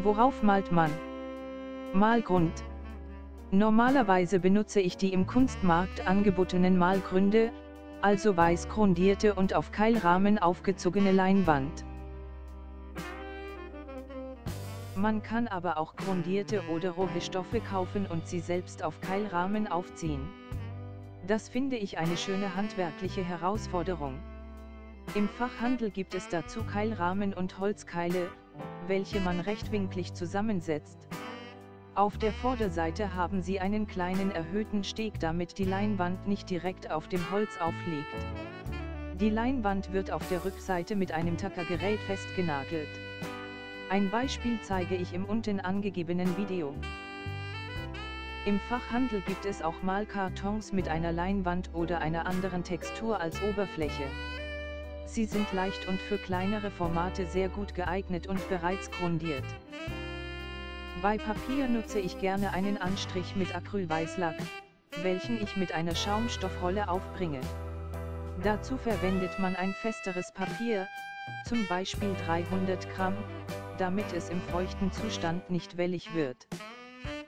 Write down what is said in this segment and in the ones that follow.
Worauf malt man? Malgrund. Normalerweise benutze ich die im Kunstmarkt angebotenen Malgründe, also weiß grundierte und auf Keilrahmen aufgezogene Leinwand. Man kann aber auch grundierte oder rohe Stoffe kaufen und sie selbst auf Keilrahmen aufziehen. Das finde ich eine schöne handwerkliche Herausforderung. Im Fachhandel gibt es dazu Keilrahmen und Holzkeile, welche man rechtwinklig zusammensetzt. Auf der Vorderseite haben sie einen kleinen erhöhten Steg, damit die Leinwand nicht direkt auf dem Holz aufliegt. Die Leinwand wird auf der Rückseite mit einem Tackergerät festgenagelt. Ein Beispiel zeige ich im unten angegebenen Video. Im Fachhandel gibt es auch Malkartons mit einer Leinwand oder einer anderen Textur als Oberfläche. Sie sind leicht und für kleinere Formate sehr gut geeignet und bereits grundiert. Bei Papier nutze ich gerne einen Anstrich mit Acrylweißlack, welchen ich mit einer Schaumstoffrolle aufbringe. Dazu verwendet man ein festeres Papier, zum Beispiel 300 Gramm, damit es im feuchten Zustand nicht wellig wird.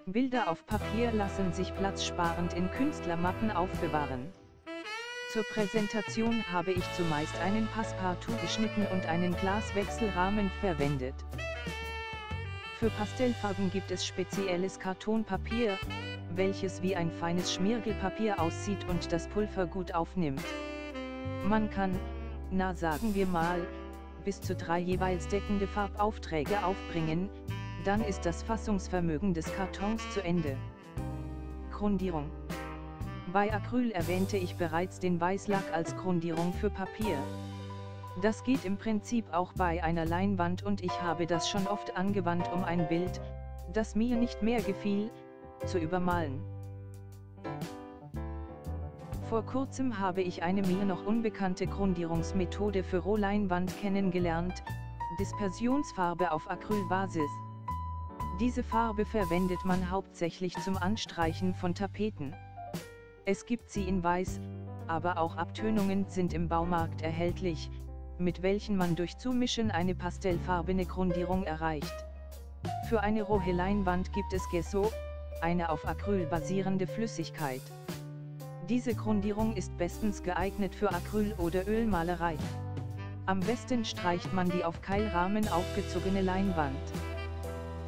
Bilder auf Papier lassen sich platzsparend in Künstlermappen aufbewahren. Zur Präsentation habe ich zumeist einen Passepartout geschnitten und einen Glaswechselrahmen verwendet. Für Pastellfarben gibt es spezielles Kartonpapier, welches wie ein feines Schmirgelpapier aussieht und das Pulver gut aufnimmt. Man kann, sagen wir mal, bis zu 3 jeweils deckende Farbaufträge aufbringen, dann ist das Fassungsvermögen des Kartons zu Ende. Grundierung. Bei Acryl erwähnte ich bereits den Weißlack als Grundierung für Papier. Das geht im Prinzip auch bei einer Leinwand und ich habe das schon oft angewandt, um ein Bild, das mir nicht mehr gefiel, zu übermalen. Vor kurzem habe ich eine mir noch unbekannte Grundierungsmethode für Rohleinwand kennengelernt, Dispersionsfarbe auf Acrylbasis. Diese Farbe verwendet man hauptsächlich zum Anstreichen von Tapeten. Es gibt sie in Weiß, aber auch Abtönungen sind im Baumarkt erhältlich, mit welchen man durch Zumischen eine pastellfarbene Grundierung erreicht. Für eine rohe Leinwand gibt es Gesso, eine auf Acryl basierende Flüssigkeit. Diese Grundierung ist bestens geeignet für Acryl- oder Ölmalerei. Am besten streicht man die auf Keilrahmen aufgezogene Leinwand.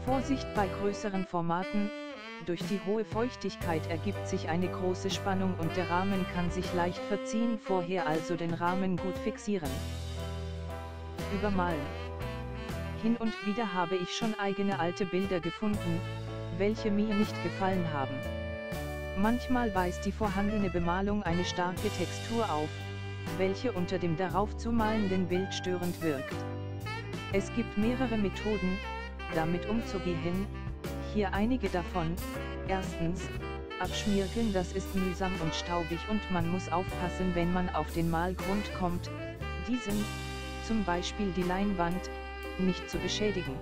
Vorsicht bei größeren Formaten, durch die hohe Feuchtigkeit ergibt sich eine große Spannung und der Rahmen kann sich leicht verziehen, vorher also den Rahmen gut fixieren. Übermalen. Hin und wieder habe ich schon eigene alte Bilder gefunden, welche mir nicht gefallen haben. Manchmal weist die vorhandene Bemalung eine starke Textur auf, welche unter dem darauf zu malenden Bild störend wirkt. Es gibt mehrere Methoden, damit umzugehen, hier einige davon. Erstens, abschmirgeln, das ist mühsam und staubig und man muss aufpassen, wenn man auf den Malgrund kommt, diesen, zum Beispiel die Leinwand, nicht zu beschädigen.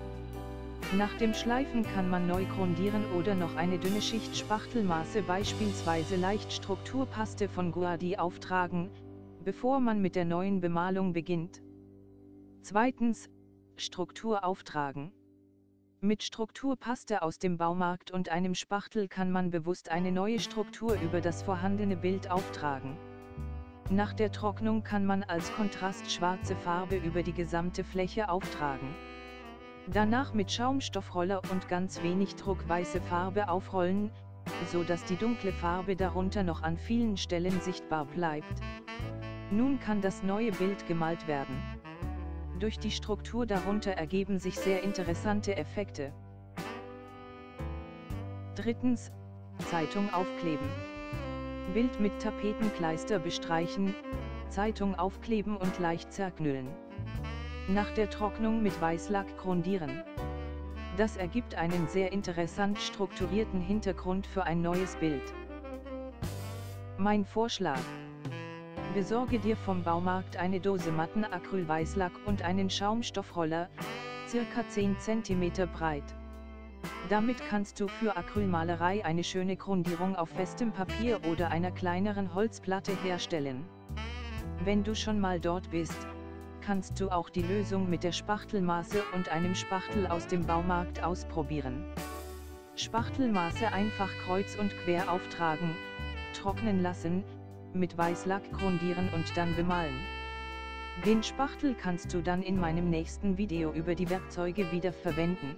Nach dem Schleifen kann man neu grundieren oder noch eine dünne Schicht Spachtelmaße, beispielsweise Leichtstrukturpaste von Guardi, auftragen, bevor man mit der neuen Bemalung beginnt. Zweitens, Struktur auftragen. Mit Strukturpaste aus dem Baumarkt und einem Spachtel kann man bewusst eine neue Struktur über das vorhandene Bild auftragen. Nach der Trocknung kann man als Kontrast schwarze Farbe über die gesamte Fläche auftragen. Danach mit Schaumstoffroller und ganz wenig Druck weiße Farbe aufrollen, so dass die dunkle Farbe darunter noch an vielen Stellen sichtbar bleibt. Nun kann das neue Bild gemalt werden. Durch die Struktur darunter ergeben sich sehr interessante Effekte. Drittens, Zeitung aufkleben. Bild mit Tapetenkleister bestreichen, Zeitung aufkleben und leicht zerknüllen. Nach der Trocknung mit Weißlack grundieren. Das ergibt einen sehr interessant strukturierten Hintergrund für ein neues Bild. Mein Vorschlag: Besorge dir vom Baumarkt eine Dose matten Acrylweißlack und einen Schaumstoffroller, ca. 10 cm breit. Damit kannst du für Acrylmalerei eine schöne Grundierung auf festem Papier oder einer kleineren Holzplatte herstellen. Wenn du schon mal dort bist, kannst du auch die Lösung mit der Spachtelmaße und einem Spachtel aus dem Baumarkt ausprobieren. Spachtelmaße einfach kreuz und quer auftragen, trocknen lassen, mit Weißlack grundieren und dann bemalen. Den Spachtel kannst du dann in meinem nächsten Video über die Werkzeuge wieder verwenden.